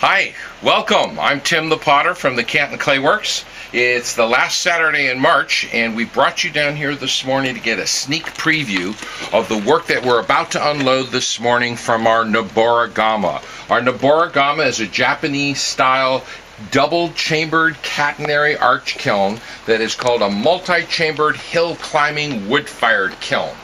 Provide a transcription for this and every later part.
Hi, welcome. I'm Tim the Potter from the Canton Clay Works. It's the last Saturday in March, and we brought you down here this morning to get a sneak preview of the work that we're about to unload this morning from our Noborigama. Our Noborigama is a Japanese-style double-chambered catenary arch kiln that is called a multi-chambered hill-climbing wood-fired kiln.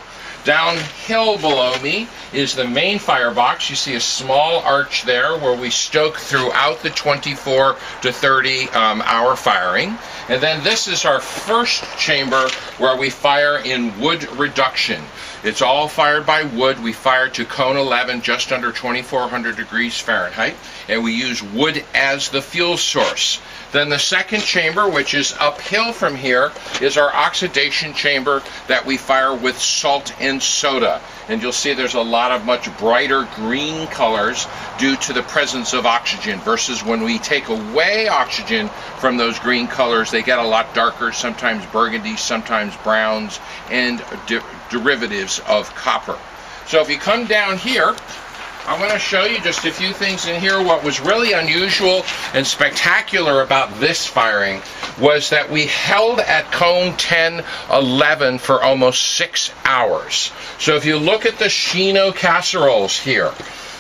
Downhill below me is the main firebox. You see a small arch there where we stoke throughout the 24 to 30 hour firing. And then this is our first chamber where we fire in wood reduction. It's all fired by wood. We fire to cone 11, just under 2400 degrees Fahrenheit, and we use wood as the fuel source. Then the second chamber, which is uphill from here, is our oxidation chamber that we fire with salt and soda. And you'll see there's a lot of much brighter green colors due to the presence of oxygen, versus when we take away oxygen from those green colors, they get a lot darker, sometimes burgundy, sometimes browns, and derivatives of copper. So if you come down here, I want to show you just a few things in here. What was really unusual and spectacular about this firing was that we held at cone 10, 11 for almost 6 hours. So if you look at the Shino casseroles here,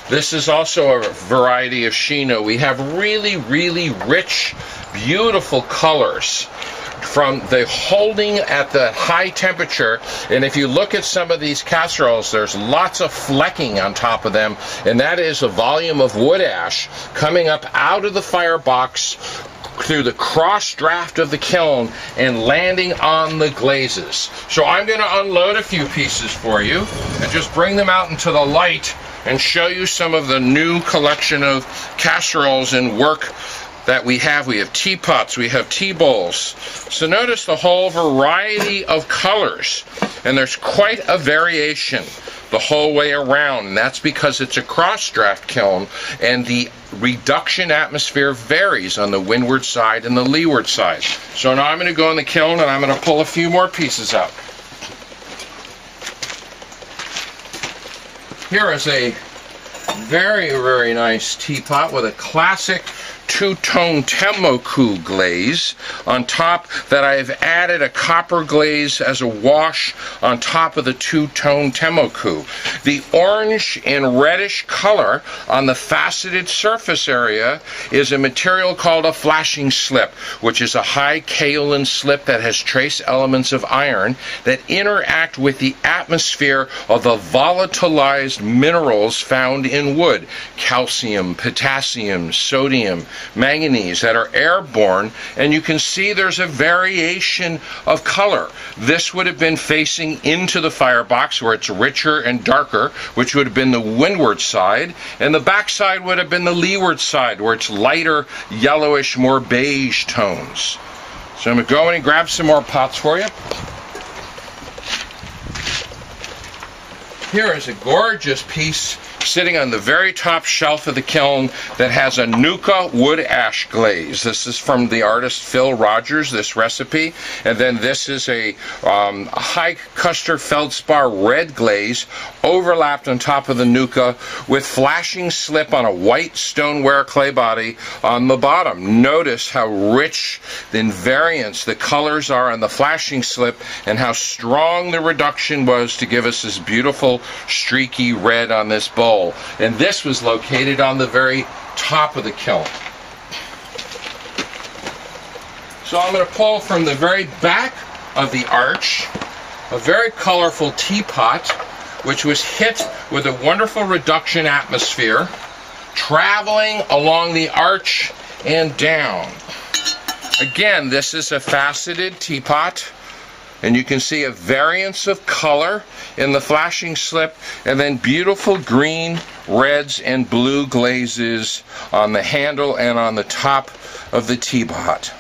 this is also a variety of Shino. We have really, really rich, beautiful colors from the holding at the high temperature. And if you look at some of these casseroles, there's lots of flecking on top of them, and that is a volume of wood ash coming up out of the firebox through the cross draft of the kiln and landing on the glazes. So I'm going to unload a few pieces for you and just bring them out into the light and show you some of the new collection of casseroles and work that we have. We have teapots, we have tea bowls. So notice the whole variety of colors, and there's quite a variation the whole way around, and that's because it's a cross draft kiln and the reduction atmosphere varies on the windward side and the leeward side. So now I'm going to go in the kiln and I'm going to pull a few more pieces out. Here is a very, very nice teapot with a classic two-tone Temoku glaze on top that I have added a copper glaze as a wash on top of the two-tone Temoku. The orange and reddish color on the faceted surface area is a material called a flashing slip, which is a high kaolin slip that has trace elements of iron that interact with the atmosphere of the volatilized minerals found in wood: calcium, potassium, sodium, manganese, that are airborne. And you can see there's a variation of color. This would have been facing into the firebox where it's richer and darker, which would have been the windward side, and the back side would have been the leeward side where it's lighter yellowish, more beige tones. So I'm going to go in and grab some more pots for you. Here is a gorgeous piece sitting on the very top shelf of the kiln that has a Nuka wood ash glaze. This is from the artist Phil Rogers, this recipe. And then this is a high Custer feldspar red glaze overlapped on top of the Nuka with flashing slip on a white stoneware clay body on the bottom. Notice how rich in variance the colors are on the flashing slip and how strong the reduction was to give us this beautiful streaky red on this bowl. And this was located on the very top of the kiln. So I'm going to pull from the very back of the arch a very colorful teapot, which was hit with a wonderful reduction atmosphere, traveling along the arch and down. Again, this is a faceted teapot, and you can see a variance of color in the flashing slip, and then beautiful green, reds, and blue glazes on the handle and on the top of the teapot.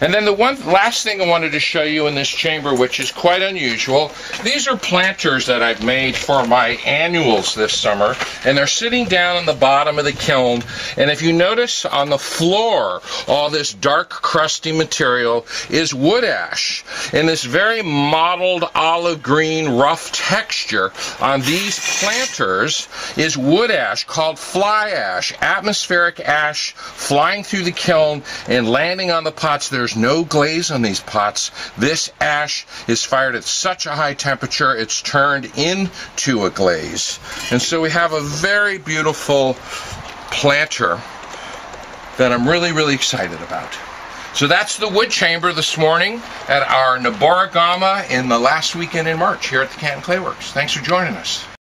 And then the last thing I wanted to show you in this chamber, which is quite unusual, these are planters that I've made for my annuals this summer, and they're sitting down in the bottom of the kiln. And if you notice on the floor, all this dark crusty material is wood ash, and this very mottled olive green rough texture on these planters is wood ash called fly ash, atmospheric ash flying through the kiln and landing on the pots. There's no glaze on these pots. This ash is fired at such a high temperature it's turned into a glaze. And so we have a very beautiful planter that I'm really excited about. So that's the wood chamber this morning at our Naboragama in the last weekend in March here at the Canton Clay Works. Thanks for joining us.